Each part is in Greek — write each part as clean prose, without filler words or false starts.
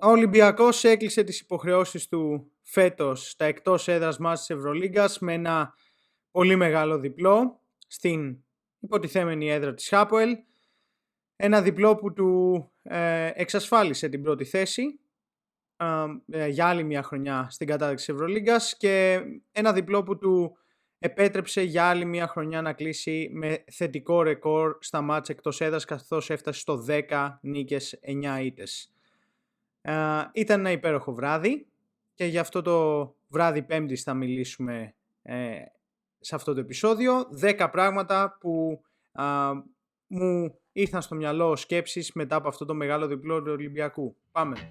Ο Ολυμπιακός έκλεισε τις υποχρεώσεις του φέτος στα εκτός έδρας μάτς της Ευρωλίγκας με ένα πολύ μεγάλο διπλό στην υποτιθέμενη έδρα της Χάποελ. Ένα διπλό που του εξασφάλισε την πρώτη θέση για άλλη μια χρονιά στην κατάταξη της Ευρωλίγκας και ένα διπλό που του επέτρεψε για άλλη μια χρονιά να κλείσει με θετικό ρεκόρ στα μάτς εκτός έδρας, καθώς έφτασε στο 10 νίκες, 9 ήττες. Ήταν ένα υπέροχο βράδυ και για αυτό το βράδυ Πέμπτης θα μιλήσουμε σε αυτό το επεισόδιο. 10 πράγματα που μου ήρθαν στο μυαλό σκέψεις μετά από αυτό το μεγάλο διπλό του Ολυμπιακού. Πάμε!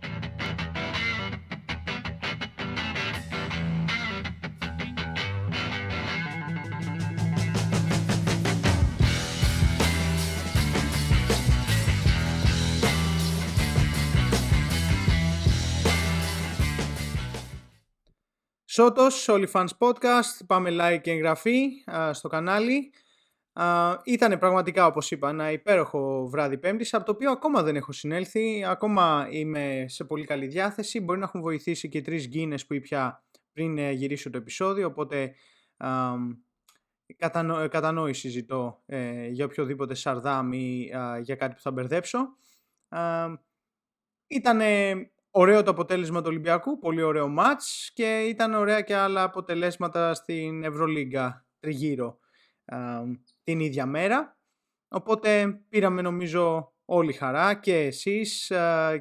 Σώτος, OnlyFans Podcast, πάμε like και εγγραφή στο κανάλι. Ήτανε πραγματικά, όπως είπα, ένα υπέροχο βράδυ Πέμπτης, από το οποίο ακόμα δεν έχω συνέλθει, ακόμα είμαι σε πολύ καλή διάθεση. Μπορεί να έχουν βοηθήσει και 3 γκίνες που ήπια πριν γυρίσω το επεισόδιο, οπότε κατανόηση ζητώ για οποιοδήποτε σαρδάμ ή για κάτι που θα μπερδέψω. Ήτανε ωραίο το αποτέλεσμα του Ολυμπιακού, πολύ ωραίο μάτς και ήταν ωραία και άλλα αποτελέσματα στην Ευρωλίγκα τριγύρω την ίδια μέρα. Οπότε πήραμε νομίζω όλη χαρά και εσείς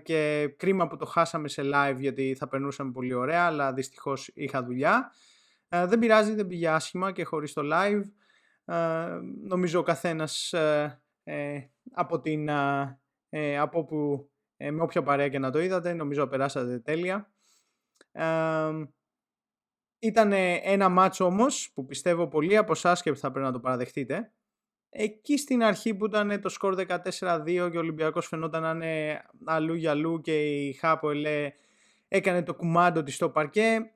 και κρίμα που το χάσαμε σε live γιατί θα περνούσαμε πολύ ωραία, αλλά δυστυχώς είχα δουλειά. Δεν πειράζει, δεν πήγε άσχημα και χωρίς το live. Νομίζω ο καθένας από όπου με όποια παρέα και να το είδατε, νομίζω περάσατε τέλεια. Ήταν ένα μάτσο όμως που πιστεύω πολλοί από εσάς και θα πρέπει να το παραδεχτείτε. Εκεί στην αρχή που ήταν το σκορ 14-2 και ο Ολυμπιακός φαινόταν να είναι αλλού για αλλού και η Χάποελ έκανε το κουμάντο της στο παρκέ,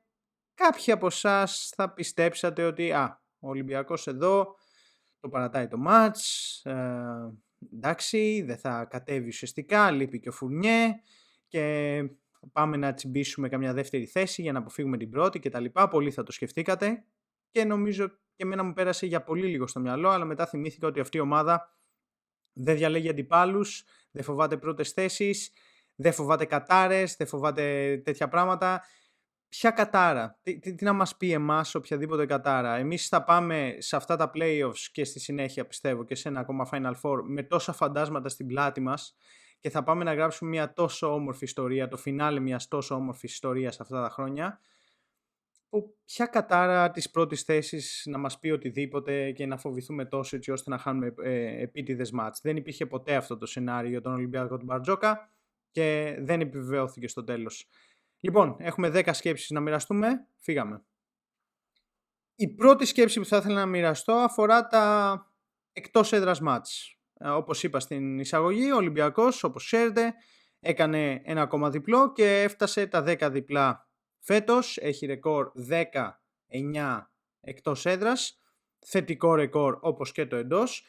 κάποιοι από εσάς θα πιστέψατε ότι ο Ολυμπιακός εδώ το παρατάει το μάτς, εντάξει, δεν θα κατέβει ουσιαστικά, λείπει και ο Φουρνιέ και πάμε να τσιμπήσουμε καμιά δεύτερη θέση για να αποφύγουμε την πρώτη κτλ. Πολλοί θα το σκεφτήκατε και νομίζω και εμένα μου πέρασε για πολύ λίγο στο μυαλό, αλλά μετά θυμήθηκα ότι αυτή η ομάδα δεν διαλέγει αντιπάλους, δεν φοβάται πρώτες θέσεις, δεν φοβάται κατάρες, δεν φοβάται τέτοια πράγματα. Ποια κατάρα, τι να μας πει εμάς οποιαδήποτε κατάρα. Εμείς θα πάμε σε αυτά τα playoffs και στη συνέχεια πιστεύω και σε ένα ακόμα Final Four με τόσα φαντάσματα στην πλάτη μας και θα πάμε να γράψουμε μια τόσο όμορφη ιστορία, το φινάλε μιας τόσο όμορφης ιστορίας αυτά τα χρόνια. Ποια κατάρα της πρώτης θέσης να μας πει οτιδήποτε και να φοβηθούμε τόσο έτσι ώστε να χάνουμε επίτηδες μάτς. Δεν υπήρχε ποτέ αυτό το σενάριο για τον Ολυμπιακό του Μπαρτζόκα και δεν επιβεβαιώθηκε στο τέλος. Λοιπόν, έχουμε 10 σκέψεις να μοιραστούμε. Φύγαμε. Η πρώτη σκέψη που θα ήθελα να μοιραστώ αφορά τα εκτός έδρας μάτς. Όπως είπα στην εισαγωγή, ο Ολυμπιακός, όπως ξέρετε, έκανε ένα ακόμα διπλό και έφτασε τα 10 διπλά φέτος. Έχει ρεκόρ 10-9 εκτός έδρας. Θετικό ρεκόρ όπως και το εντός.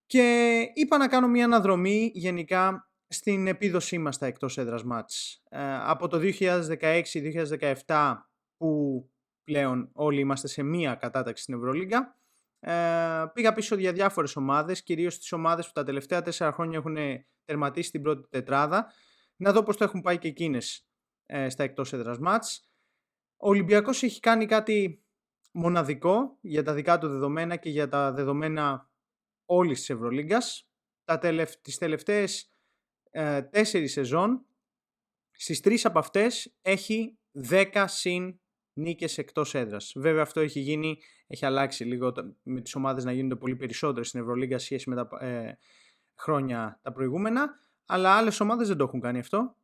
Και είπα να κάνω μια αναδρομή γενικά στην επίδοσή μας στα εκτός έδρας μάτς. Από το 2016-2017 που πλέον όλοι είμαστε σε μία κατάταξη στην Ευρωλίγκα, πήγα πίσω για διάφορες ομάδες, κυρίως τις ομάδες που τα τελευταία 4 χρόνια έχουν τερματίσει την πρώτη τετράδα, να δω πώς το έχουν πάει και εκείνες στα εκτός έδρας μάτς. Ο Ολυμπιακός έχει κάνει κάτι μοναδικό για τα δικά του δεδομένα και για τα δεδομένα όλης της Ευρωλίγκας. Τις τελευταίες 4 σεζόν, στις 3 από αυτές έχει 10 συν νίκες εκτός έδρας. Βέβαια αυτό έχει αλλάξει λίγο με τις ομάδες να γίνονται πολύ περισσότερες στην Ευρωλίγκα σχέση με τα χρόνια τα προηγούμενα, αλλά άλλες ομάδες δεν το έχουν κάνει αυτό,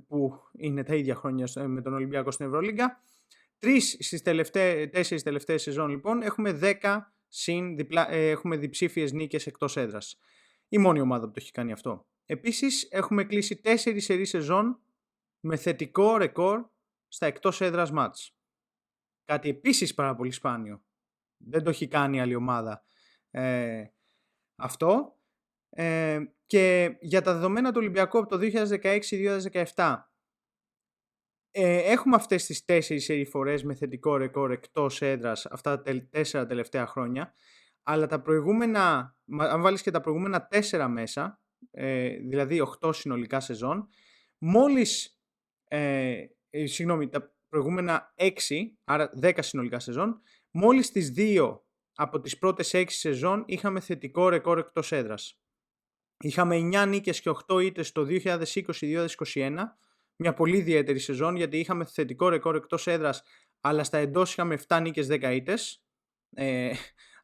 που είναι τα ίδια χρόνια με τον Ολυμπιακό στην Ευρωλίγκα. 3 στις 4 τελευταίες σεζόν λοιπόν έχουμε 10 συν έχουμε διψήφιες νίκες εκτός έδρας. Η μόνη ομάδα που το έχει κάνει αυτό. Επίσης έχουμε κλείσει 4 σερί σεζόν με θετικό ρεκόρ στα εκτός έδρας μάτς. Κάτι επίσης πάρα πολύ σπάνιο. Δεν το έχει κάνει άλλη ομάδα αυτό. Και για τα δεδομένα του Ολυμπιακού από το 2016-2017 Έχουμε αυτές τις 4 φορές με θετικό ρεκόρ εκτός έδρας αυτά τα 4 τελευταία χρόνια, αλλά τα προηγούμενα, αν βάλεις και τα προηγούμενα 4 μέσα, δηλαδή 8 συνολικά σεζόν, μόλις, τα προηγούμενα 6, άρα 10 συνολικά σεζόν, μόλις τις 2 από τις πρώτες 6 σεζόν είχαμε θετικό ρεκόρ εκτός έδρας. Είχαμε 9 νίκες και 8 ήττες το 2020-2021, μια πολύ ιδιαίτερη σεζόν γιατί είχαμε θετικό ρεκόρ εκτός έδρας, αλλά στα εντός είχαμε 7 νίκες 10 ήττες.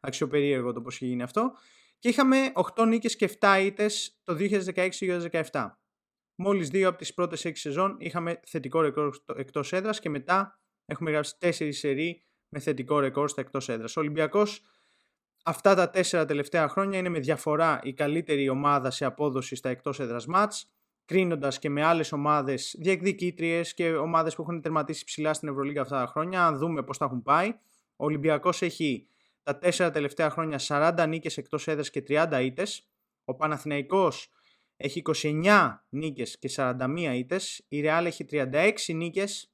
Αξιοπερίεργο το πώς είχε γίνει αυτό. Και είχαμε 8 νίκες και 7 ήττες το 2016-2017. Μόλις 2 από τις πρώτες 6 σεζόν είχαμε θετικό ρεκόρ εκτός έδρας και μετά έχουμε γράψει 4 σερί με θετικό ρεκόρ στα εκτός έδρας. Ο Ολυμπιακός αυτά τα 4 τελευταία χρόνια είναι με διαφορά η καλύτερη ομάδα σε απόδοση στα εκτός έδρας μάτς, κρίνοντας και με άλλες ομάδες διεκδικήτριες και ομάδες που έχουν τερματίσει ψηλά στην Ευρωλίγκα αυτά τα χρόνια. Αν δούμε πώς τα έχουν πάει, ο Ολυμπιακός έχει τα 4 τελευταία χρόνια 40 νίκες εκτός έδρας και 30 ήττες. Ο Παναθηναϊκός έχει 29 νίκες και 41 ήττες. Η Ρεάλ έχει 36 νίκες.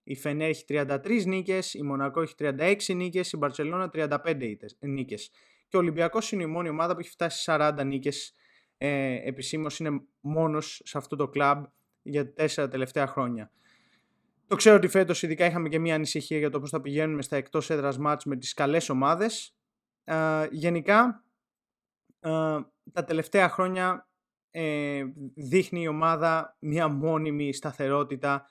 Η Φενέρ έχει 33 νίκες. Η Μονακό έχει 36 νίκες. Η Μπαρτσελώνα 35 νίκες. Και ο Ολυμπιακός είναι η μόνη ομάδα που έχει φτάσει 40 νίκες. Επισήμως είναι μόνος σε αυτό το κλαμπ για 4 τελευταία χρόνια. Το ξέρω ότι φέτος ειδικά είχαμε και μια ανησυχία για το πώς θα πηγαίνουμε στα εκτός έδρας μάτς με τις καλές ομάδες. Γενικά τα τελευταία χρόνια δείχνει η ομάδα μια μόνιμη σταθερότητα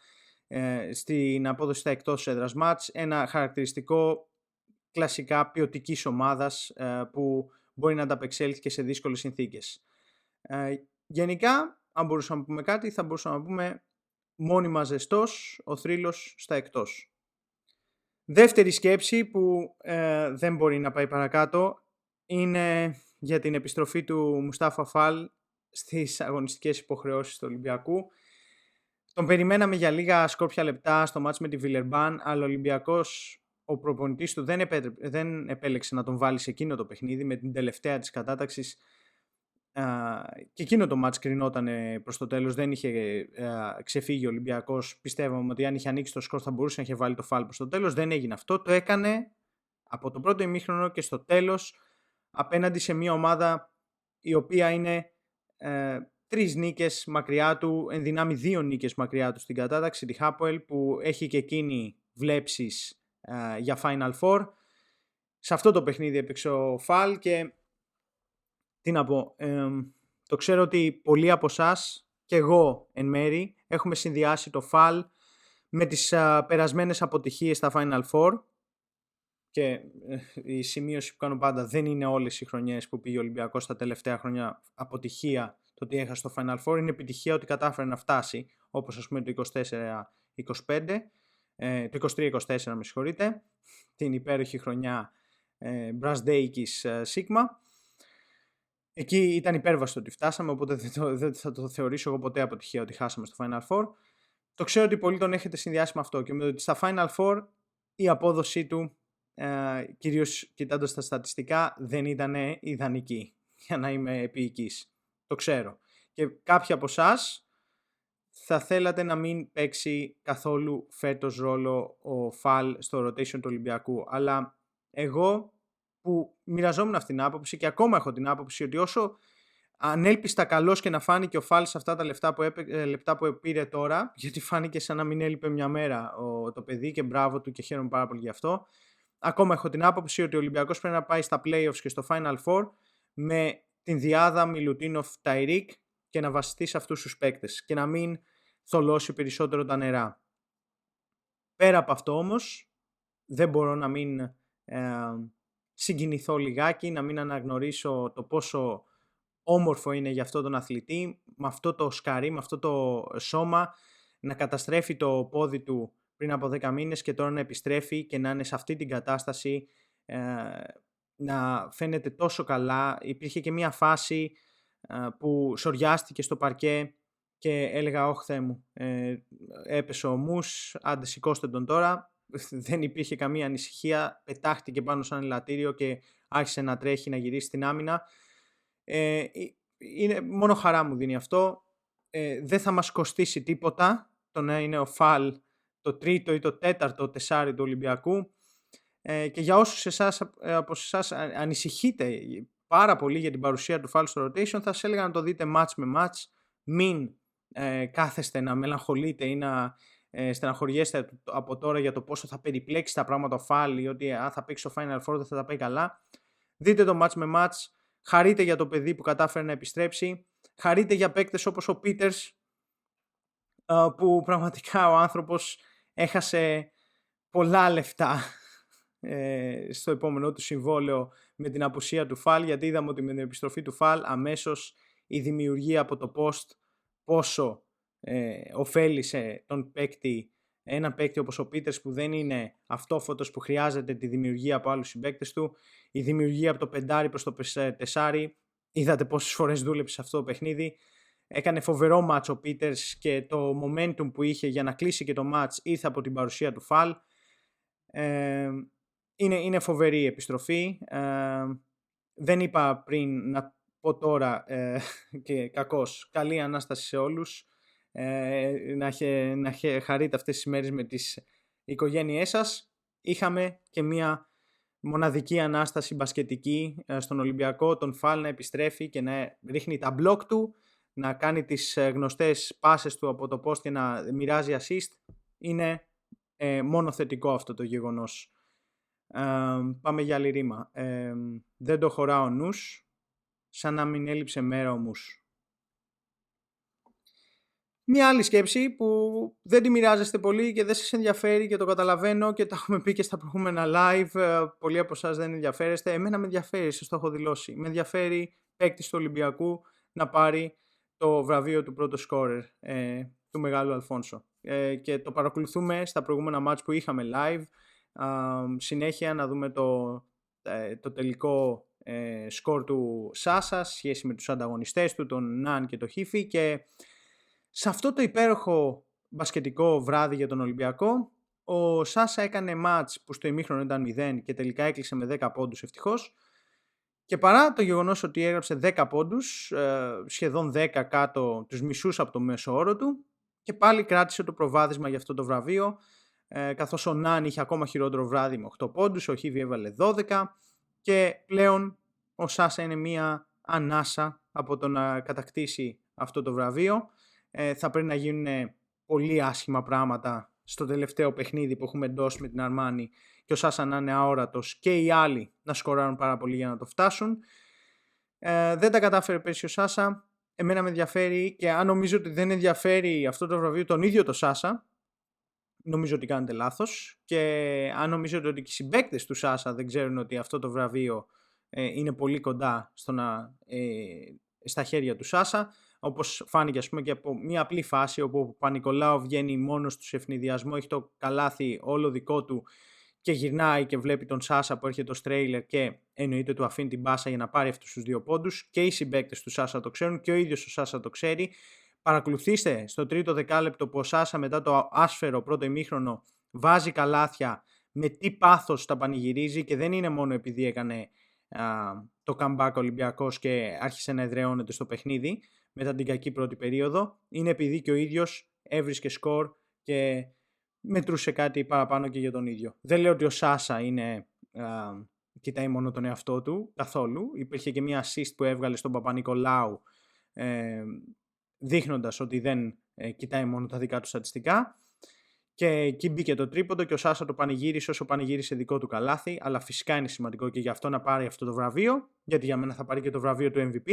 στην απόδοση στα εκτός έδρας μάτς, ένα χαρακτηριστικό κλασικά ποιοτικής ομάδας που μπορεί να ανταπεξέλθει και σε δύσκολες συνθήκες. Γενικά, αν μπορούσαμε να πούμε κάτι, θα μπορούσαμε να πούμε μόνιμα ζεστός ο θρύλος στα εκτός. Δεύτερη σκέψη που δεν μπορεί να πάει παρακάτω είναι για την επιστροφή του Μουστάφα Φαλ στις αγωνιστικές υποχρεώσεις του Ολυμπιακού. Τον περιμέναμε για λίγα σκόρπια λεπτά στο μάτς με τη Βιλερμπάν, αλλά ο Ολυμπιακός, ο προπονητής του δεν επέλεξε να τον βάλει σε εκείνο το παιχνίδι με την τελευταία της κατάταξης. Και εκείνο το μάτς κρινόταν προς το τέλος, δεν είχε ξεφύγει ο Ολυμπιακός. Πιστεύαμε ότι αν είχε ανοίξει το σκορ θα μπορούσε να είχε βάλει το φάλ προς το τέλος. Δεν έγινε αυτό, το έκανε από το πρώτο ημίχρονο και στο τέλος απέναντι σε μια ομάδα η οποία είναι 3 νίκες μακριά του, εν δυνάμει 2 νίκες μακριά του στην κατάταξη, τη Χάποελ, που έχει και εκείνη βλέψεις για Final Four. Σε αυτό το παιχνίδι έπαιξε ο Φαλ και τι να πω, το ξέρω ότι πολλοί από εσάς και εγώ εν μέρη έχουμε συνδυάσει το Φαλ με τις περασμένες αποτυχίες στα Final Four και η σημείωση που κάνω πάντα, δεν είναι όλες οι χρονιές που πήγε ο Ολυμπιακός στα τελευταία χρόνια αποτυχία το ότι έχασε το Final Four, είναι επιτυχία ότι κατάφερε να φτάσει, όπως ας πούμε το 24-25, το 23-24 με συγχωρείτε, την υπέροχη χρονιά Μπρασδέικης Σίγμα. Εκεί ήταν υπέρβαστο ότι φτάσαμε, οπότε δεν θα το θεωρήσω εγώ ποτέ αποτυχία ότι χάσαμε στο Final Four. Το ξέρω ότι πολλοί τον έχετε συνδυάσει με αυτό και με ότι στα Final Four η απόδοσή του, κυρίως κοιτώντας τα στατιστικά, δεν ήταν ιδανική, για να είμαι επίοικης. Το ξέρω. Και κάποιοι από εσάς θα θέλατε να μην παίξει καθόλου φέτος ρόλο ο Φαλ στο rotation του Ολυμπιακού. Αλλά εγώ που μοιραζόμουν αυτήν την άποψη και ακόμα έχω την άποψη ότι όσο ανέλπιστα καλός και να φάνηκε ο Φαλ σε αυτά τα λεπτά που πήρε τώρα, γιατί φάνηκε σαν να μην έλειπε μια μέρα το παιδί και μπράβο του και χαίρομαι πάρα πολύ γι' αυτό, ακόμα έχω την άποψη ότι ο Ολυμπιακός πρέπει να πάει στα playoffs και στο Final Four με την διάδα Μιλουτίνοφ Ταϊρίκ και να βασιστεί σε αυτούς τους παίκτες και να μην θολώσει περισσότερο τα νερά. Πέρα από αυτό όμως δεν μπορώ να μην συγκινηθώ λιγάκι, να μην αναγνωρίσω το πόσο όμορφο είναι για αυτόν τον αθλητή, με αυτό το σκαρί, με αυτό το σώμα, να καταστρέφει το πόδι του πριν από 10 μήνες και τώρα να επιστρέφει και να είναι σε αυτή την κατάσταση, να φαίνεται τόσο καλά. Υπήρχε και μια φάση που σοριάστηκε στο παρκέ και έλεγα «Ωχ Θεέ μου, έπεσε ο Μους, άντε σηκώστε τον τώρα». Δεν υπήρχε καμία ανησυχία, πετάχτηκε πάνω σαν ελαττήριο και άρχισε να τρέχει, να γυρίσει στην άμυνα. Μόνο χαρά μου δίνει αυτό. Δεν θα μας κοστίσει τίποτα το να είναι ο Φαλ το τρίτο ή το τέταρτο τεσάρι του Ολυμπιακού. Και για όσους από εσάς ανησυχείτε πάρα πολύ για την παρουσία του foul στο rotation, θα σας έλεγα να το δείτε match με match. Μην κάθεστε να μελαγχολείτε ή να στεναχωριέστε από τώρα για το πόσο θα περιπλέξει τα πράγματα ο foul ή ότι αν θα παίξει στο Final Four δεν θα τα πάει καλά. Δείτε το match με match. Χαρείτε για το παιδί που κατάφερε να επιστρέψει. Χαρείτε για παίκτες όπως ο Peters, που πραγματικά ο άνθρωπος έχασε πολλά λεφτά στο επόμενό του συμβόλαιο με την απουσία του Fall, γιατί είδαμε ότι με την επιστροφή του Fall αμέσως η δημιουργία από το post πόσο ωφέλησε τον παίκτη, έναν παίκτη όπως ο Peters που δεν είναι αυτόφωτος, που χρειάζεται τη δημιουργία από άλλους συμπαίκτες του, η δημιουργία από το πεντάρι προς το τεσάρι. Είδατε πόσες φορές δούλεψε σε αυτό το παιχνίδι. Έκανε φοβερό μάτς ο Peters και το momentum που είχε για να κλείσει και το μάτς ήρθε από την παρουσία του Fall. Είναι φοβερή η επιστροφή. Δεν είπα πριν, να πω τώρα και κακώς, καλή Ανάσταση σε όλους. Να χαρείτε αυτές τις μέρες με τις οικογένειές σας. Είχαμε και μία μοναδική Ανάσταση μπασκετική στον Ολυμπιακό, τον Fall να επιστρέφει και να ρίχνει τα μπλοκ του, να κάνει τις γνωστές πάσες του από το post και να μοιράζει assist. Είναι μόνο θετικό αυτό το γεγονός. Πάμε για άλλη ρήμα. Δεν το χωρά ο νους, σαν να μην έλειψε μέρα όμως. Μια άλλη σκέψη που δεν τη μοιράζεστε πολύ και δεν σας ενδιαφέρει και το καταλαβαίνω και τα έχουμε πει και στα προηγούμενα live. Πολλοί από εσάς δεν ενδιαφέρεστε. Εμένα με ενδιαφέρει, σας το έχω δηλώσει. Με ενδιαφέρει παίκτης του Ολυμπιακού να πάρει το βραβείο του πρώτου σκόρερ, του Μεγάλου Αλφόνσο. Και το παρακολουθούμε στα προηγούμενα μάτς που είχαμε live. Συνέχεια να δούμε το τελικό σκορ του Σάσα σχέση με τους ανταγωνιστές του, τον Ναν και τον Χίφι, και σε αυτό το υπέροχο μπασκετικό βράδυ για τον Ολυμπιακό ο Σάσα έκανε μάτς που στο ημίχρονο ήταν 0 και τελικά έκλεισε με 10 πόντους ευτυχώς, και παρά το γεγονός ότι έγραψε 10 πόντους, σχεδόν 10 κάτω, τους μισούς από το μέσο όρο του, και πάλι κράτησε το προβάδισμα για αυτό το βραβείο, καθώς ο Ναν είχε ακόμα χειρότερο βράδυ με 8 πόντους, ο Χίβι έβαλε 12, και πλέον ο Σάσα είναι μία ανάσα από το να κατακτήσει αυτό το βραβείο. Θα πρέπει να γίνουν πολύ άσχημα πράγματα στο τελευταίο παιχνίδι που έχουμε εντός με την Αρμάνι και ο Σάσα να είναι αόρατος και οι άλλοι να σκοράρουν πάρα πολύ για να το φτάσουν. Δεν τα κατάφερε πέρσι ο Σάσα. Εμένα με ενδιαφέρει, και αν νομίζω ότι δεν ενδιαφέρει αυτό το βραβείο τον ίδιο το Σάσα, νομίζω ότι κάνετε λάθος. Και αν νομίζετε ότι και οι συμπαίκτες του Σάσα δεν ξέρουν ότι αυτό το βραβείο είναι πολύ κοντά στα χέρια του Σάσα, όπως φάνηκε ας πούμε και από μια απλή φάση όπου ο Παπα-Νικολάου βγαίνει μόνος του σε ευνηδιασμό, έχει το καλάθι όλο δικό του και γυρνάει και βλέπει τον Σάσα που έρχεται ως τρέιλερ και εννοείται του αφήνει την μπάσα για να πάρει αυτούς τους 2 πόντους, και οι συμπαίκτες του Σάσα το ξέρουν και ο ίδιος ο Σάσα το ξέρει. Παρακολουθήστε στο τρίτο δεκάλεπτο που ο Σάσα μετά το άσφαιρο πρώτο ημίχρονο βάζει καλάθια, με τι πάθος τα πανηγυρίζει, και δεν είναι μόνο επειδή έκανε το comeback Ολυμπιακός και άρχισε να εδραιώνεται στο παιχνίδι μετά την κακή πρώτη περίοδο, είναι επειδή και ο ίδιος έβρισκε σκορ και μετρούσε κάτι παραπάνω και για τον ίδιο. Δεν λέω ότι ο Σάσα κοιτάει μόνο τον εαυτό του, καθόλου. Υπήρχε και μια assist που έβγαλε στον Παπα-Νικολάου, δείχνοντας ότι δεν κοιτάει μόνο τα δικά του στατιστικά, και εκεί μπήκε το τρίποντο και ο Σάσα το πανηγύρισε όσο πανηγύρισε δικό του καλάθι, αλλά φυσικά είναι σημαντικό και γι' αυτό να πάρει αυτό το βραβείο, γιατί για μένα θα πάρει και το βραβείο του MVP.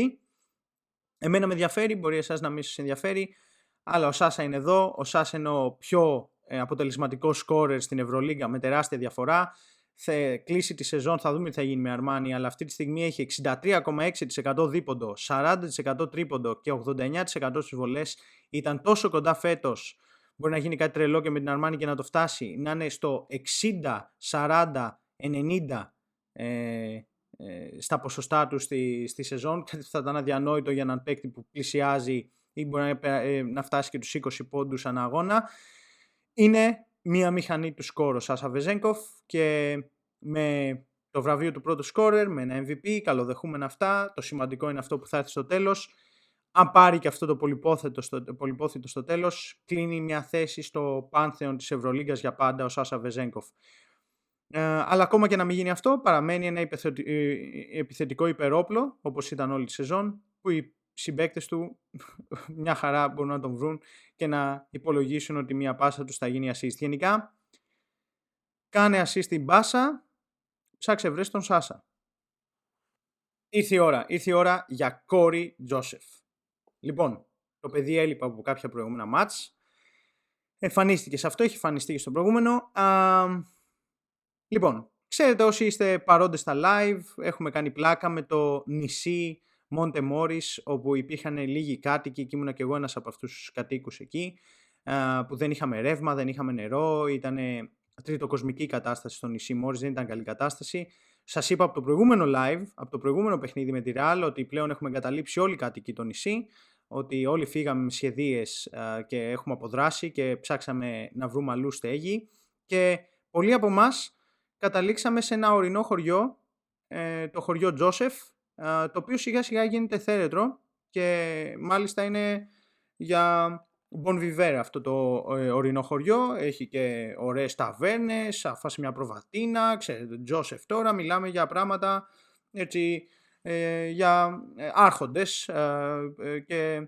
Εμένα με ενδιαφέρει, μπορεί εσάς να μην σας ενδιαφέρει, αλλά ο Σάσα είναι εδώ, ο Σάσα είναι ο πιο αποτελεσματικός σκόρερ στην Ευρωλίγκα με τεράστια διαφορά. Θα κλείσει τη σεζόν, θα δούμε τι θα γίνει με Αρμάνι, αλλά αυτή τη στιγμή έχει 63,6% δίποντο, 40% τρίποντο και 89% στις βολές. Ήταν τόσο κοντά φέτος, μπορεί να γίνει κάτι τρελό και με την Αρμάνι και να το φτάσει, να είναι στο 60, 40, 90 στα ποσοστά του στη σεζόν, κάτι θα ήταν αδιανόητο για έναν παίκτη που πλησιάζει ή μπορεί να φτάσει και τους 20 πόντους ανά αγώνα. Είναι μία μηχανή του σκόρου Σάσα Βεζένκοφ, και με το βραβείο του πρώτου σκόρερ, με ένα MVP, καλοδεχούμενα αυτά. Το σημαντικό είναι αυτό που θα έρθει στο τέλος. αν πάρει και αυτό το πολυπόθητο στο τέλος, κλείνει μια θέση στο πάνθεον της Ευρωλίγκας για πάντα ο Σάσα Βεζένκοφ. Αλλά ακόμα και να μην γίνει αυτό, παραμένει ένα επιθετικό υπερόπλο, όπως ήταν όλη τη σεζόν, που οι συμπαίκτες του μια χαρά μπορούν να τον βρουν και να υπολογίσουν ότι μια πάσα τους θα γίνει assist. Γενικά, κάνε assist την πάσα, ψάξε βρες τον Σάσα. Ήρθε η ώρα για Κόρι Τζόσεφ. Λοιπόν, το παιδί έλειπε από κάποια προηγούμενα μάτς. Εμφανίστηκε σε αυτό, έχει εμφανιστεί και στο προηγούμενο. Λοιπόν, ξέρετε όσοι είστε παρόντες στα live, έχουμε κάνει πλάκα με το νησί Μόντε Μόρις, όπου υπήρχαν λίγοι κάτοικοι και ήμουνα και εγώ ένας από αυτούς τους κατοίκους εκεί, που δεν είχαμε ρεύμα, δεν είχαμε νερό, ήταν τριτοκοσμική κατάσταση στο νησί Μόρις, δεν ήταν καλή κατάσταση. Σας είπα από το προηγούμενο live, από το προηγούμενο παιχνίδι με τη Real, ότι πλέον έχουμε εγκαταλείψει όλοι οι κάτοικοι το νησί, ότι όλοι φύγαμε με σχεδίες και έχουμε αποδράσει και ψάξαμε να βρούμε αλλού στέγη, και πολλοί από εμάς καταλήξαμε σε ένα ορεινό χωριό, το χωριό Τζόσεφ, το οποίο σιγά σιγά γίνεται θέρετρο και μάλιστα είναι για bon vivere αυτό το ορεινό χωριό. Έχει και ωραίες ταβέρνες, αφάσει μια προβατίνα, ξέρετε, Τζόσεφ τώρα, μιλάμε για πράγματα έτσι, για άρχοντες και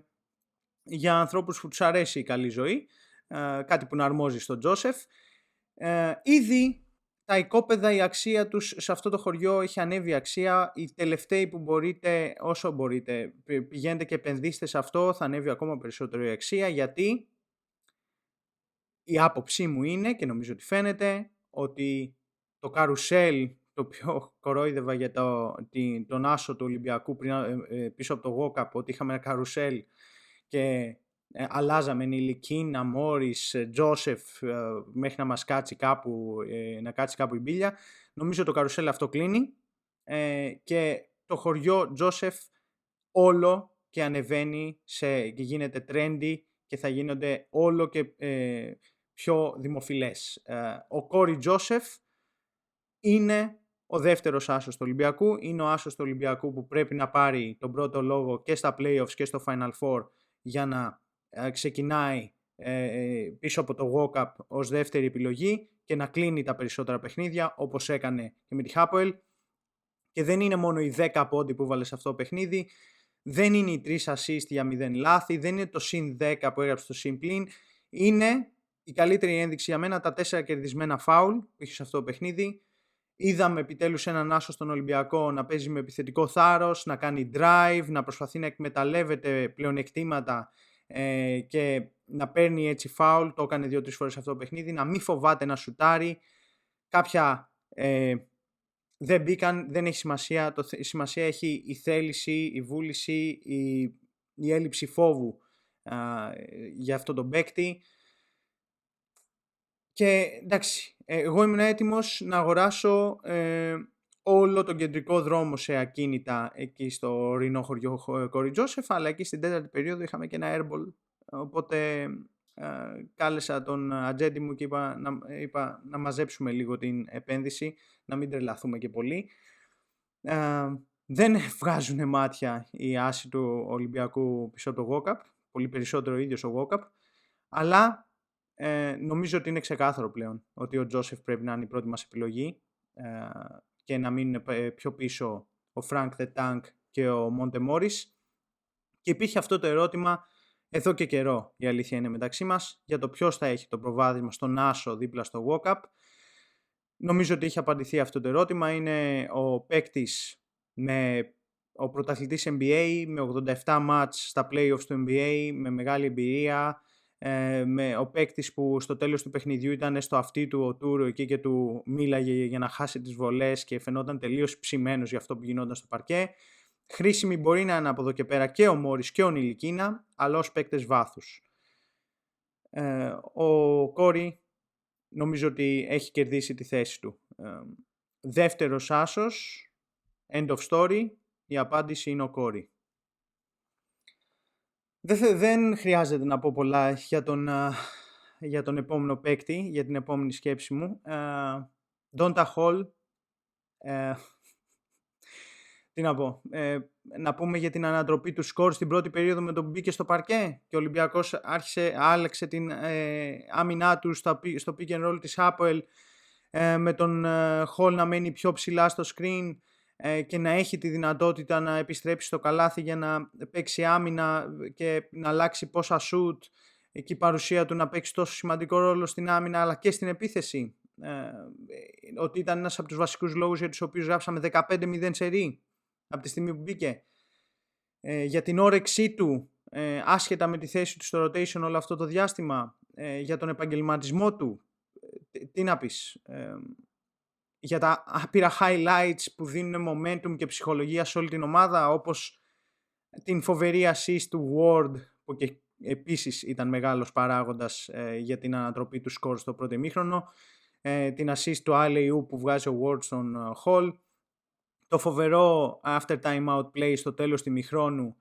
για ανθρώπους που τους αρέσει η καλή ζωή, κάτι που να αρμόζει στον Τζόσεφ. Ήδη τα οικόπεδα, η αξία τους σε αυτό το χωριό έχει ανέβει αξία. Οι τελευταίοι που μπορείτε, όσο μπορείτε, πηγαίνετε και επενδύστε σε αυτό, θα ανέβει ακόμα περισσότερο η αξία, γιατί η άποψή μου είναι, και νομίζω ότι φαίνεται, ότι το καρουσέλ το οποίο κορόιδευα για τον άσο του Ολυμπιακού πίσω από το Walkup, ότι είχαμε ένα καρουσέλ και αλλάζαμε Νιλικίνα, Μόρις, Τζόσεφ μέχρι να μας κάτσει κάπου, να κάτσει κάπου η μπίλια. Νομίζω το καρουσέλ αυτό κλείνει και το χωριό Τζόσεφ όλο και ανεβαίνει και γίνεται trendy και θα γίνονται όλο και πιο δημοφιλές. Ο Κόρι Τζόσεφ είναι ο δεύτερος άσος του Ολυμπιακού, είναι ο άσος του Ολυμπιακού που πρέπει να πάρει τον πρώτο λόγο και στα playoffs και στο Final Four για να ξεκινάει πίσω από το Walkup ως δεύτερη επιλογή και να κλείνει τα περισσότερα παιχνίδια, όπως έκανε και με τη Hapoel. Και δεν είναι μόνο οι 10 πόντι που βάλε σε αυτό το παιχνίδι, δεν είναι οι 3 assist για 0 λάθη, δεν είναι το συν 10 που έγραψε το συν πλήν, είναι η καλύτερη ένδειξη για μένα τα 4 κερδισμένα φάουλ που είχε σε αυτό το παιχνίδι. Είδαμε επιτέλους έναν άσο στον Ολυμπιακό να παίζει με επιθετικό θάρρος, να κάνει drive, να προσπαθεί να εκμεταλλεύεται πλεονεκτήματα και να παίρνει έτσι φάουλ. Το έκανε 2-3 φορές αυτό το παιχνίδι, να μην φοβάται να σουτάρει. Κάποια δεν μπήκαν, δεν έχει σημασία. Η σημασία έχει η θέληση, η βούληση, η έλλειψη φόβου για αυτό τον παίκτη. Και εντάξει, εγώ ήμουν έτοιμος να αγοράσω όλο τον κεντρικό δρόμο σε ακίνητα εκεί στο ορεινό χωριό Κόρι Τζόσεφ, αλλά εκεί στην τέταρτη περίοδο είχαμε και ένα airball, οπότε κάλεσα τον ατζέντη μου και είπα να μαζέψουμε λίγο την επένδυση, να μην τρελαθούμε και πολύ. Δεν βγάζουν μάτια οι άσοι του Ολυμπιακού πίσω από το Walkup, πολύ περισσότερο ο ίδιος ο Walkup, αλλά νομίζω ότι είναι ξεκάθαρο πλέον ότι ο Τζόσεφ πρέπει να είναι η πρώτη μας επιλογή και να μείνουν πιο πίσω ο Frank the Tank και ο Μόντε Μόρις. Και υπήρχε αυτό το ερώτημα εδώ και καιρό, η αλήθεια είναι, μεταξύ μας, για το ποιος θα έχει το προβάδισμα στον άσο δίπλα στο Walkup. Νομίζω ότι είχε απαντηθεί αυτό το ερώτημα. Είναι ο παίκτης ο πρωταθλητής NBA με 87 μάτς στα playoffs του NBA, με μεγάλη εμπειρία, με ο παίκτης που στο τέλος του παιχνιδιού ήταν στο αυτί του ο Τούρο εκεί και του μίλαγε για να χάσει τις βολές και φαινόταν τελείως ψημένος για αυτό που γινόταν στο παρκέ. Χρήσιμη μπορεί να είναι από εδώ και πέρα και ο Μόρις και ο Νιλικίνα, αλλά ως παίκτες βάθους. Ο Κόρι νομίζω ότι έχει κερδίσει τη θέση του. Δεύτερος άσος, end of story, η απάντηση είναι ο Κόρι. Δεν χρειάζεται να πω πολλά για τον επόμενο παίκτη, για την επόμενη σκέψη μου. Donta Hall, Τι να πω, να πούμε για την ανατροπή του σκορ στην πρώτη περίοδο με τον που μπήκε στο παρκέ και ο Ολυμπιακός άλλαξε την άμυνά του στο pick and roll της Hapoel, με τον Hall να μένει πιο ψηλά στο screen και να έχει τη δυνατότητα να επιστρέψει στο καλάθι για να παίξει άμυνα και να αλλάξει πόσα shoot, και η παρουσία του να παίξει τόσο σημαντικό ρόλο στην άμυνα αλλά και στην επίθεση, ότι ήταν ένας από τους βασικούς λόγους για τους οποίους γράψαμε 15-0 σερί από τη στιγμή που μπήκε, για την όρεξή του άσχετα με τη θέση του στο rotation όλο αυτό το διάστημα, για τον επαγγελματισμό του, τι να πεις, για τα άπειρα highlights που δίνουν momentum και ψυχολογία σε όλη την ομάδα, όπως την φοβερή assist του Ward που και επίσης ήταν μεγάλος παράγοντας για την ανατροπή του σκορ στο πρώτο ημίχρονο, την assist του alley-oop που βγάζει ο Ward στον Hall, το φοβερό after time out play στο τέλος του ημιχρόνου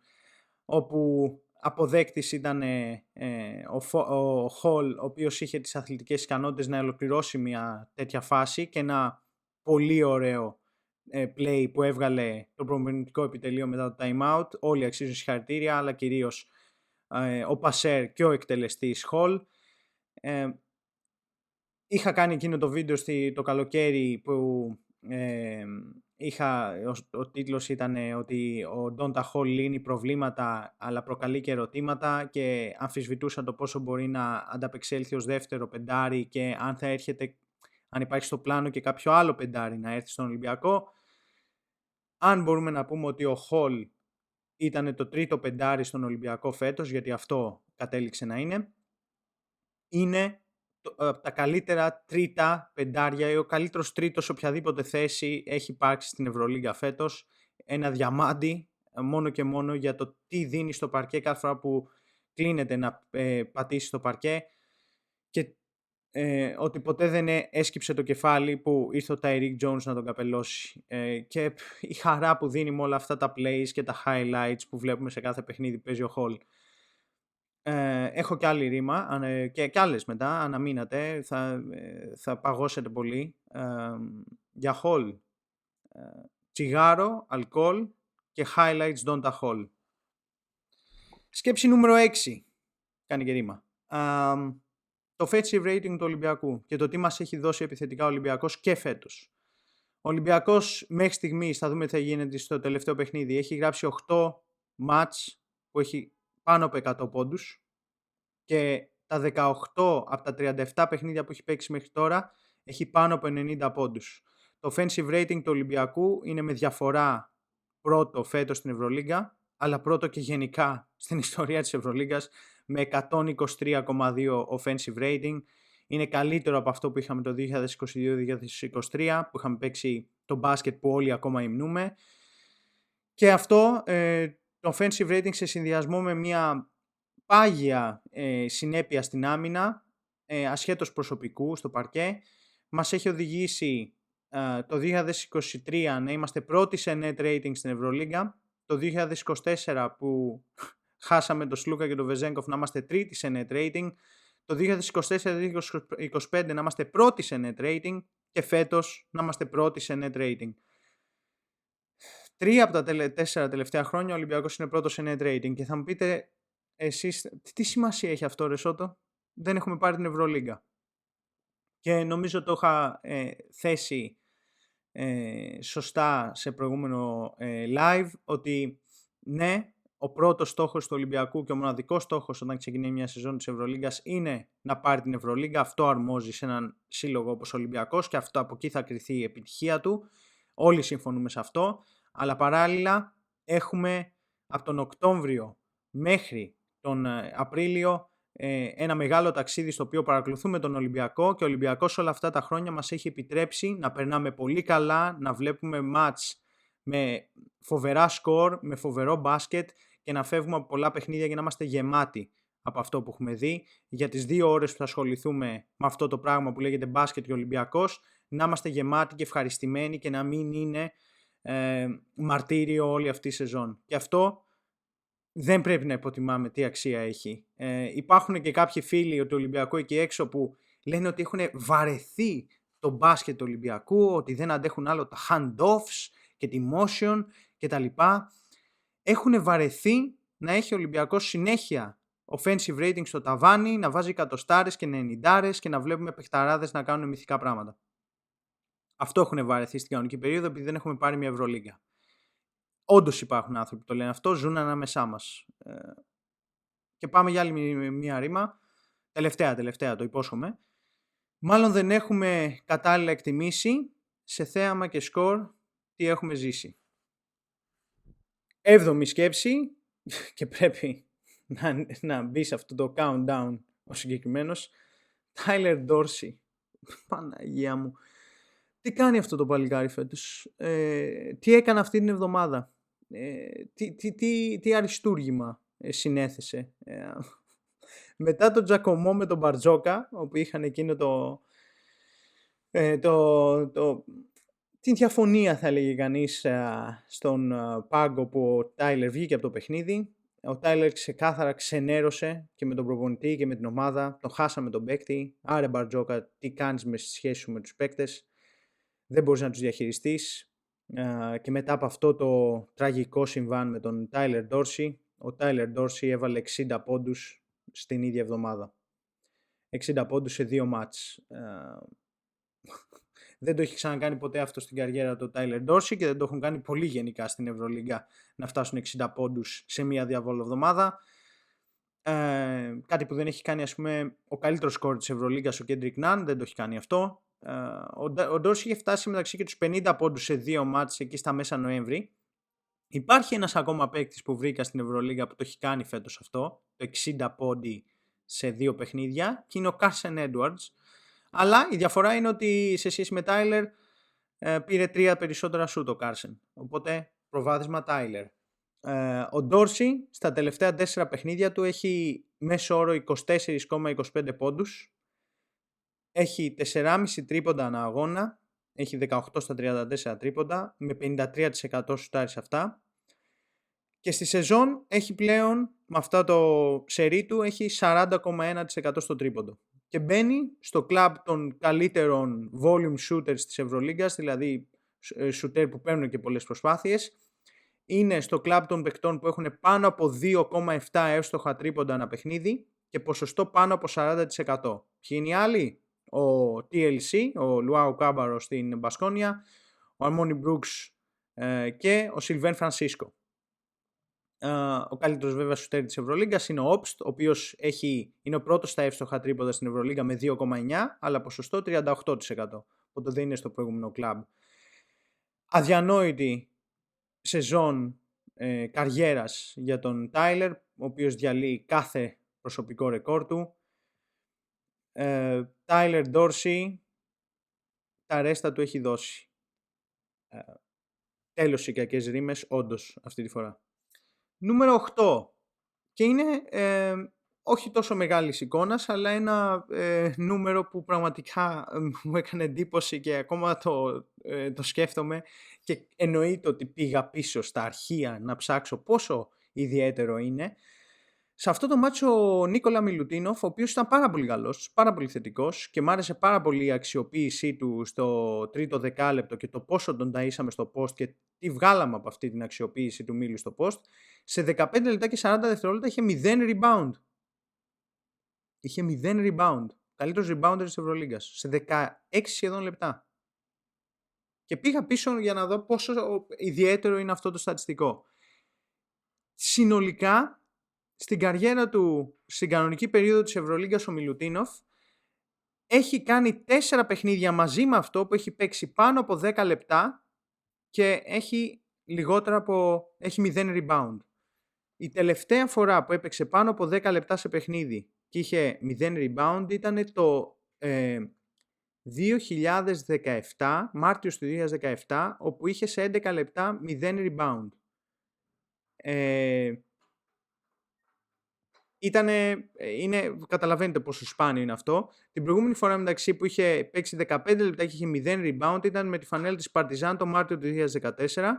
όπου αποδέκτης ήταν ο Hall, ο οποίος είχε τις αθλητικές ικανότητες να ολοκληρώσει μια τέτοια φάση, και ένα πολύ ωραίο play που έβγαλε το προπονητικό επιτελείο μετά το time out. Όλοι αξίζουν συγχαρητήρια, αλλά κυρίως ο πασέρ και ο εκτελεστής Hall. Είχα κάνει εκείνο το βίντεο το καλοκαίρι που ο τίτλος ήταν ότι ο Ντόντα Hall λύνει προβλήματα αλλά προκαλεί και ερωτήματα, και αμφισβητούσα το πόσο μπορεί να ανταπεξέλθει ως δεύτερο πεντάρι και αν υπάρχει στο πλάνο και κάποιο άλλο πεντάρι να έρθει στον Ολυμπιακό. Αν μπορούμε να πούμε ότι ο Hall ήταν το τρίτο πεντάρι στον Ολυμπιακό φέτος, γιατί αυτό κατέληξε να είναι τα καλύτερα τρίτα πεντάρια ή ο καλύτερος τρίτος σε οποιαδήποτε θέση έχει υπάρξει στην Ευρωλίγκα φέτος. Ένα διαμάντι μόνο και μόνο για το τι δίνει στο παρκέ κάθε φορά που κλείνεται να πατήσει στο παρκέ, και ότι ποτέ δεν έσκυψε το κεφάλι που ήρθε ο Tyreek Jones να τον καπελώσει, και η χαρά που δίνει με όλα αυτά τα plays και τα highlights που βλέπουμε σε κάθε παιχνίδι που παίζει ο Hall. Έχω και άλλη ρήμα και άλλες μετά, αν αμήνατε θα παγώσετε πολύ, για Hall, τσιγάρο, αλκοόλ και highlights Donta Hall. Σκέψη νούμερο 6, κάνει και ρήμα, το offensive rating του Ολυμπιακού και το τι μας έχει δώσει επιθετικά ο Ολυμπιακός και φέτος. Ο Ολυμπιακός μέχρι στιγμής, θα δούμε τι θα γίνεται στο τελευταίο παιχνίδι, έχει γράψει 8 μάτς που έχει πάνω από 100 πόντους, και τα 18 από τα 37 παιχνίδια που έχει παίξει μέχρι τώρα έχει πάνω από 90 πόντους. Το offensive rating του Ολυμπιακού είναι με διαφορά πρώτο φέτος στην Ευρωλίγκα, αλλά πρώτο και γενικά στην ιστορία της Ευρωλίγκας με 123,2 offensive rating. Είναι καλύτερο από αυτό που είχαμε το 2022-2023 που είχαμε παίξει το μπάσκετ που όλοι ακόμα υμνούμε. Και αυτό το offensive rating σε συνδυασμό με μια πάγια συνέπεια στην άμυνα, ασχέτως προσωπικού στο παρκέ, μας έχει οδηγήσει το 2023 να είμαστε πρώτοι σε net rating στην Ευρωλίγκα, το 2024 που χάσαμε το Σλούκα και το Βεζέγκοφ να είμαστε τρίτοι σε net rating, το 2024-2025 να είμαστε πρώτοι σε net rating και φέτος να είμαστε πρώτοι σε net rating. 3 από τα 4 τελευταία χρόνια ο Ολυμπιακός είναι πρώτος σε net rating, και θα μου πείτε εσείς τι σημασία έχει αυτό, ρε Σότο? Δεν έχουμε πάρει την Ευρωλίγκα. Και νομίζω το είχα θέσει σωστά σε προηγούμενο live, ότι ναι, ο πρώτος στόχος του Ολυμπιακού και ο μοναδικός στόχος όταν ξεκινάει μια σεζόν της Ευρωλίγκας είναι να πάρει την Ευρωλίγκα. Αυτό αρμόζει σε έναν σύλλογο όπως ο Ολυμπιακός και αυτό από εκεί θα κριθεί η επιτυχία του. Όλοι συμφωνούμε σε αυτό, αλλά παράλληλα έχουμε από τον Οκτώβριο μέχρι τον Απρίλιο ένα μεγάλο ταξίδι στο οποίο παρακολουθούμε τον Ολυμπιακό, και ο Ολυμπιακός όλα αυτά τα χρόνια μας έχει επιτρέψει να περνάμε πολύ καλά, να βλέπουμε μάτς με φοβερά σκορ, με φοβερό μπάσκετ, και να φεύγουμε από πολλά παιχνίδια για να είμαστε γεμάτοι από αυτό που έχουμε δει. Για τις 2 ώρες που θα ασχοληθούμε με αυτό το πράγμα που λέγεται μπάσκετ και Ολυμπιακός, να είμαστε γεμάτοι και ευχαριστημένοι και να μην είναι μαρτύριο όλη αυτή η σεζόν. Και αυτό δεν πρέπει να υποτιμάμε τι αξία έχει. Υπάρχουν και κάποιοι φίλοι του Ολυμπιακού εκεί έξω που λένε ότι έχουν βαρεθεί το μπάσκετ του Ολυμπιακού, ότι δεν αντέχουν άλλο τα hand-offs και τη motion κτλ. Έχουν βαρεθεί να έχει ο Ολυμπιακός συνέχεια offensive rating στο ταβάνι, να βάζει εκατοστάρες και 90 και να βλέπουμε παιχταράδες να κάνουν μυθικά πράγματα. Αυτό έχουν βαρεθεί στην κανονική περίοδο επειδή δεν έχουμε πάρει μια Ευρωλίγκα. Όντως υπάρχουν άνθρωποι που το λένε αυτό, ζουν ανάμεσά μας. Και πάμε για άλλη μια ρήμα. Τελευταία, το υπόσχομαι. Μάλλον δεν έχουμε κατάλληλα εκτιμήσει σε θέαμα και σκορ τι έχουμε ζήσει. 7η σκέψη και πρέπει να μπει σε αυτό το countdown ο συγκεκριμένος. Tyler Dorsey. Παναγία μου. Τι κάνει αυτό το παλικάρι φέτος? Τι έκανε αυτή την εβδομάδα? Τι αριστούργημα συνέθεσε? Μετά τον Τζακωμό με τον Μπαρτζόκα, όπου είχαν εκείνο την διαφωνία, θα έλεγε κανείς, στον πάγκο που ο Τάιλερ βγήκε από το παιχνίδι. Ο Τάιλερ ξεκάθαρα ξενέρωσε και με τον προπονητή και με την ομάδα. Τον χάσαμε τον παίκτη. Άρε Μπαρτζόκα, τι κάνεις με σχέση σου με τους παίκτες? Δεν μπορείς να τους διαχειριστείς. Και μετά από αυτό το τραγικό συμβάν με τον Tyler Dorsey, ο Tyler Dorsey έβαλε 60 πόντους στην ίδια εβδομάδα. 60 πόντους σε 2 μάτς. Δεν το έχει ξανακάνει ποτέ αυτό στην καριέρα του Tyler Dorsey και δεν το έχουν κάνει πολύ γενικά στην Ευρωλίγκα να φτάσουν 60 πόντους σε μία διαβόλου εβδομάδα. Κάτι που δεν έχει κάνει, ας πούμε, ο καλύτερος σκόρ της Ευρωλίγκας, ο Kendrick Nunn, δεν το έχει κάνει αυτό. Ο Dorsey είχε φτάσει μεταξύ και τους 50 πόντους σε 2 μάτς εκεί στα μέσα Νοέμβρη. Υπάρχει ένας ακόμα παίκτης που βρήκα στην Ευρωλίγκα που το έχει κάνει φέτος αυτό, το 60 πόντι σε 2 παιχνίδια, και είναι ο Carson Edwards. Αλλά η διαφορά είναι ότι σε σχέση με Tyler πήρε 3 περισσότερα σουτ ο Carson. Οπότε προβάδισμα Tyler. Ο Dorsey στα τελευταία 4 παιχνίδια του έχει μέσο όρο 24,25 πόντους. Έχει 4,5 τρίποντα ανά αγώνα. Έχει 18 στα 34 τρίποντα με 53% σουτάρει σε αυτά. Και στη σεζόν έχει πλέον, με αυτά το σερί του, έχει 40,1% στο τρίποντο. Και μπαίνει στο κλαμπ των καλύτερων volume shooters της Ευρωλίγκας, δηλαδή shooter που παίρνουν και πολλές προσπάθειες. Είναι στο κλαμπ των παικτών που έχουν πάνω από 2,7 εύστοχα τρίποντα ανά παιχνίδι και ποσοστό πάνω από 40%. Ποιοι είναι οι άλλοι? Ο TLC, ο Λουάου Κάμπαρο στην Μπασκόνια, ο Αρμόνι Μπρούξ και ο Σιλβέν Φρανσίσκο. Ο καλύτερος βέβαια σουτέρ της Ευρωλίγκας είναι ο Όπστ, ο οποίος είναι ο πρώτος στα εύστοχα τρίποντα στην Ευρωλίγκα με 2,9, αλλά ποσοστό 38%. Οπότε δεν είναι στο προηγούμενο κλαμπ. Αδιανόητη σεζόν καριέρας για τον Τάιλερ, ο οποίος διαλύει κάθε προσωπικό ρεκόρ του. Τάιλερ Ντόρσι, τα ρέστα του έχει δώσει. Τέλος οι κακές ρήμες, όντως, αυτή τη φορά. Νούμερο 8. Και είναι όχι τόσο μεγάλης εικόνας, αλλά ένα νούμερο που πραγματικά μου έκανε εντύπωση και ακόμα το σκέφτομαι και εννοείται ότι πήγα πίσω στα αρχεία να ψάξω πόσο ιδιαίτερο είναι. Σε αυτό το μάτσο ο Νίκολα Μιλουτίνοφ, ο οποίος ήταν πάρα πολύ καλός, πάρα πολύ θετικός και μ' άρεσε πάρα πολύ η αξιοποίησή του στο τρίτο δεκάλεπτο και το πόσο τον ταΐσαμε στο post και τι βγάλαμε από αυτή την αξιοποίηση του Μίλου στο post. Σε 15 λεπτά και 40 δευτερόλεπτα είχε 0 rebound. Είχε 0 rebound. Καλύτερος rebounder της Ευρωλίγκας. Σε 16 σχεδόν λεπτά. Και πήγα πίσω για να δω πόσο ιδιαίτερο είναι αυτό το στατιστικό. Συνολικά, στην καριέρα του, στην κανονική περίοδο της Ευρωλίγκας, ο Μιλουτίνοφ έχει κάνει 4 παιχνίδια μαζί με αυτό που έχει παίξει πάνω από 10 λεπτά και έχει έχει 0 rebound. Η τελευταία φορά που έπαιξε πάνω από 10 λεπτά σε παιχνίδι και είχε 0 rebound ήταν το 2017, Μάρτιος του 2017, όπου είχε σε 11 λεπτά 0 rebound. Καταλαβαίνετε πόσο σπάνιο είναι αυτό. Την προηγούμενη φορά μεταξύ που είχε παίξει 15 λεπτά και είχε 0 rebound ήταν με τη φανέλα της Παρτιζάν το Μάρτιο του 2014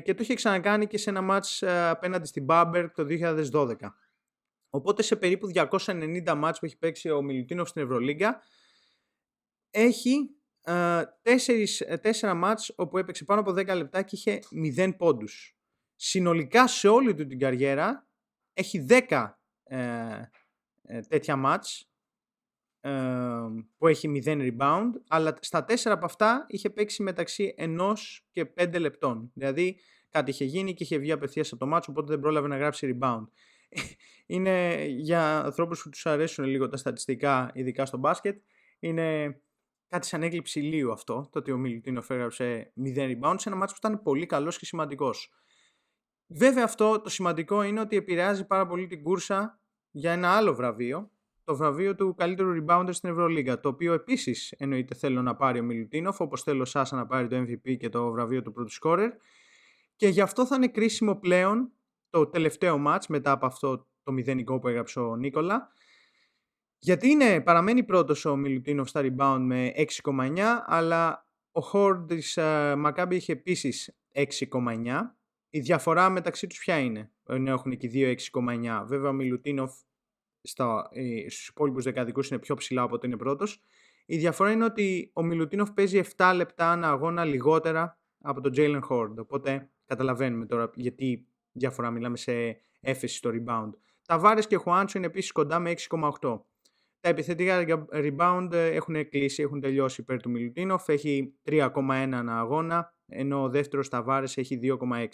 και το είχε ξανακάνει και σε ένα μάτς απέναντι στην Μπάμπερ το 2012. Οπότε σε περίπου 290 μάτς που έχει παίξει ο Μιλουτίνοφ στην Ευρωλίγκα έχει Τέσσερα μάτς όπου έπαιξε πάνω από 10 λεπτά και είχε 0 πόντους. Συνολικά σε όλη του την καριέρα έχει 10 τέτοια μάτς που έχει 0 rebound, αλλά στα 4 από αυτά είχε παίξει μεταξύ 1 και 5 λεπτών. Δηλαδή κάτι είχε γίνει και είχε βγει απευθείας από το μάτσο, οπότε δεν πρόλαβε να γράψει rebound. Είναι για ανθρώπους που τους αρέσουν λίγο τα στατιστικά, ειδικά στο μπάσκετ, είναι κάτι σαν έκλειψη ηλίου αυτό, το ότι ο Μιλουτίνοφ έγραψε 0 rebound σε ένα μάτσο που ήταν πολύ καλός και σημαντικός. Βέβαια αυτό το σημαντικό είναι ότι επηρεάζει πάρα πολύ την κούρσα για ένα άλλο βραβείο, το βραβείο του καλύτερου rebounder στην Ευρωλίγκα, το οποίο επίσης εννοείται θέλω να πάρει ο Μιλουτίνοφ, όπως θέλω ο Σάσα να πάρει το MVP και το βραβείο του πρώτου σκόρερ, και γι' αυτό θα είναι κρίσιμο πλέον το τελευταίο μάτς μετά από αυτό το μηδενικό που έγραψε ο Νίκολα, γιατί παραμένει πρώτος ο Μιλουτίνοφ στα rebound με 6,9, αλλά ο Χόρντ της Μακάμπι είχε επίσης 6,9. Η διαφορά μεταξύ τους ποια είναι? Έχουν και οι δύο 6,9. Βέβαια ο Μιλουτίνοφ στους υπόλοιπους δεκαδικούς είναι πιο ψηλά από ότι είναι πρώτος. Η διαφορά είναι ότι ο Μιλουτίνοφ παίζει 7 λεπτά ανά αγώνα λιγότερα από τον Τζέιλεν Χόρντ. Οπότε καταλαβαίνουμε τώρα γιατί διαφορά μιλάμε σε έφεση στο rebound. Ταβάρες και Χουάντσο είναι επίσης κοντά με 6,8. Τα επιθετικά rebound έχουν κλείσει, έχουν τελειώσει υπέρ του Μιλουτίνοφ. Έχει 3,1 ανά αγώνα, ενώ ο δεύτερος Ταβάρες έχει 2,6.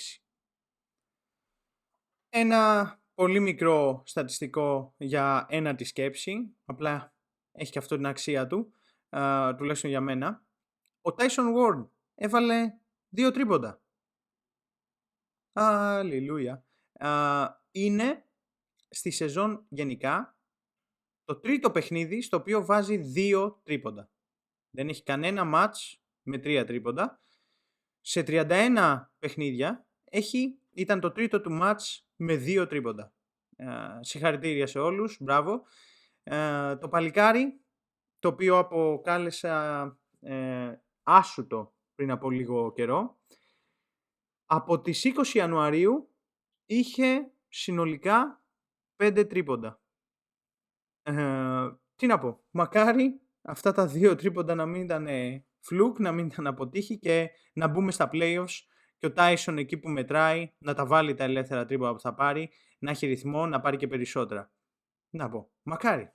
Ένα πολύ μικρό στατιστικό για ένατη σκέψη, απλά έχει και αυτό την αξία του, τουλάχιστον για μένα. Ο Tyson Ward έβαλε 2 τρίποντα. Αλληλούια. Είναι στη σεζόν γενικά το τρίτο παιχνίδι στο οποίο βάζει 2 τρίποντα. Δεν έχει κανένα μάτς με 3 τρίποντα. Σε 31 παιχνίδια ήταν το τρίτο του μάτς με 2 τρίποντα. Συγχαρητήρια σε όλους, μπράβο. Το παλικάρι, το οποίο αποκάλεσα άσουτο πριν από λίγο καιρό, από τις 20 Ιανουαρίου είχε συνολικά 5 τρίποντα. Τι να πω, μακάρι αυτά τα 2 τρίποντα να μην ήταν φλουκ, να μην ήταν αποτύχει και να μπούμε στα playoffs και ο Tyson εκεί που μετράει να τα βάλει τα ελεύθερα τρίποντα που θα πάρει, να έχει ρυθμό, να πάρει και περισσότερα. Να πω, μακάρι.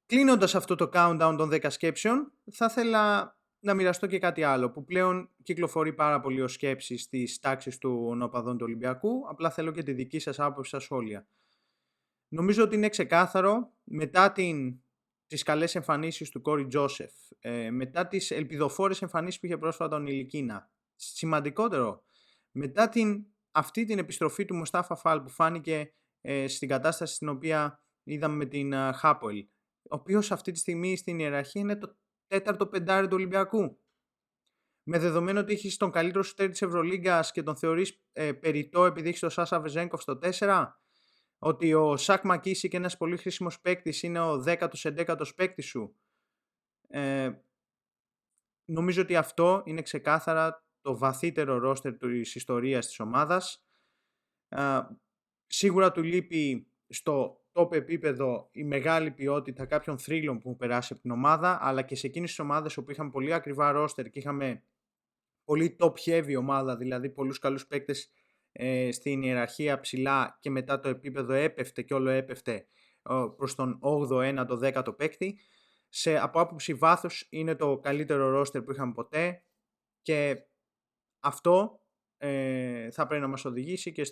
Κλείνοντας αυτό το countdown των 10 σκέψεων, θα ήθελα να μοιραστώ και κάτι άλλο που πλέον κυκλοφορεί πάρα πολύ ως σκέψη στις τάξεις των οπαδών του Ολυμπιακού, απλά θέλω και τη δική σας άποψη στα σχόλια. Νομίζω ότι είναι ξεκάθαρο μετά τις καλές εμφανίσεις του Κόρι Τζόσεφ, μετά τις ελπιδοφόρες εμφανίσεις που είχε πρόσφατα ο Νιλικίνα, σημαντικότερο, μετά αυτή την επιστροφή του Μουστάφα Φαλ που φάνηκε στην κατάσταση στην οποία είδαμε με την Χάπολ, ο οποίος αυτή τη στιγμή στην ιεραρχία είναι το 4ο πεντάρι του Ολυμπιακού. Με δεδομένο ότι έχεις τον καλύτερο σουτέρ της Ευρωλίγκας και τον θεωρείς περιττό επειδή έχεις τον Σάσα Βεζένκοφ στο 4, ότι ο Σακ Μακίσικ και ένας πολύ χρήσιμος παίκτης είναι ο 10ος-11ος παίκτης σου. Νομίζω ότι αυτό είναι ξεκάθαρα το βαθύτερο ρόστερ της ιστορίας της ομάδας. Σίγουρα του λείπει στο top επίπεδο η μεγάλη ποιότητα κάποιων θρύλων που έχουν περάσει από την ομάδα, αλλά και σε εκείνες τις ομάδες όπου είχαμε πολύ ακριβά ρόστερ και είχαμε πολύ top heavy ομάδα, δηλαδή πολλούς καλούς παίκτες στην ιεραρχία ψηλά και μετά το επίπεδο έπεφτε και όλο έπεφτε προς τον 8ο, 9ο, 10ο παίκτη. Από άποψη βάθους είναι το καλύτερο ρόστερ που είχαμε ποτέ και αυτό θα πρέπει να μας οδηγήσει και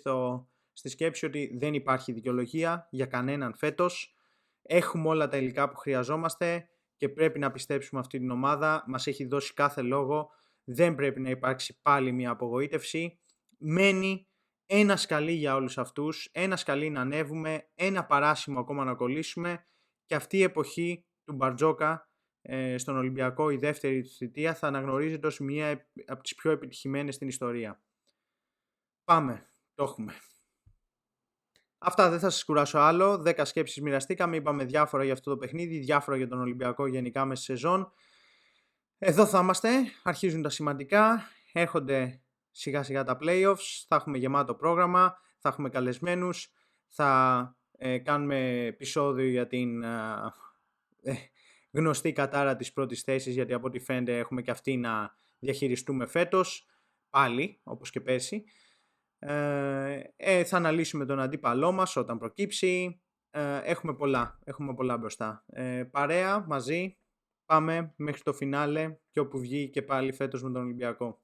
στη σκέψη ότι δεν υπάρχει δικαιολογία για κανέναν φέτος. Έχουμε όλα τα υλικά που χρειαζόμαστε και πρέπει να πιστέψουμε αυτή την ομάδα. Μας έχει δώσει κάθε λόγο. Δεν πρέπει να υπάρξει πάλι μια απογοήτευση. Μένει ένα σκαλί για όλους αυτούς, ένα σκαλί να ανέβουμε, ένα παράσημο ακόμα να κολλήσουμε και αυτή η εποχή του Μπαρτζόκα στον Ολυμπιακό, η δεύτερη θητεία, θα αναγνωρίζεται ως μία από τις πιο επιτυχημένες στην ιστορία. Πάμε, το έχουμε. Αυτά, δεν θα σας κουράσω άλλο. 10 σκέψεις μοιραστήκαμε, είπαμε διάφορα για αυτό το παιχνίδι, διάφορα για τον Ολυμπιακό γενικά μέσα στη σεζόν. Εδώ θα είμαστε, αρχίζουν τα σημαντικά, έρχονται σιγά σιγά τα playoffs, θα έχουμε γεμάτο πρόγραμμα, θα έχουμε καλεσμένους, θα κάνουμε επεισόδιο για την γνωστή κατάρα της πρώτης θέσης, γιατί από ό,τι φαίνεται έχουμε και αυτή να διαχειριστούμε φέτος, πάλι, όπως και πέρσι. Θα αναλύσουμε τον αντίπαλό μας όταν προκύψει. Έχουμε πολλά μπροστά. Παρέα, μαζί, πάμε μέχρι το φινάλε και όπου βγει και πάλι φέτος με τον Ολυμπιακό.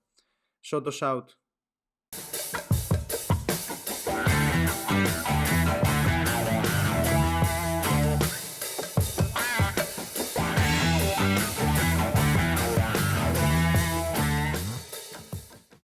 Shout us out.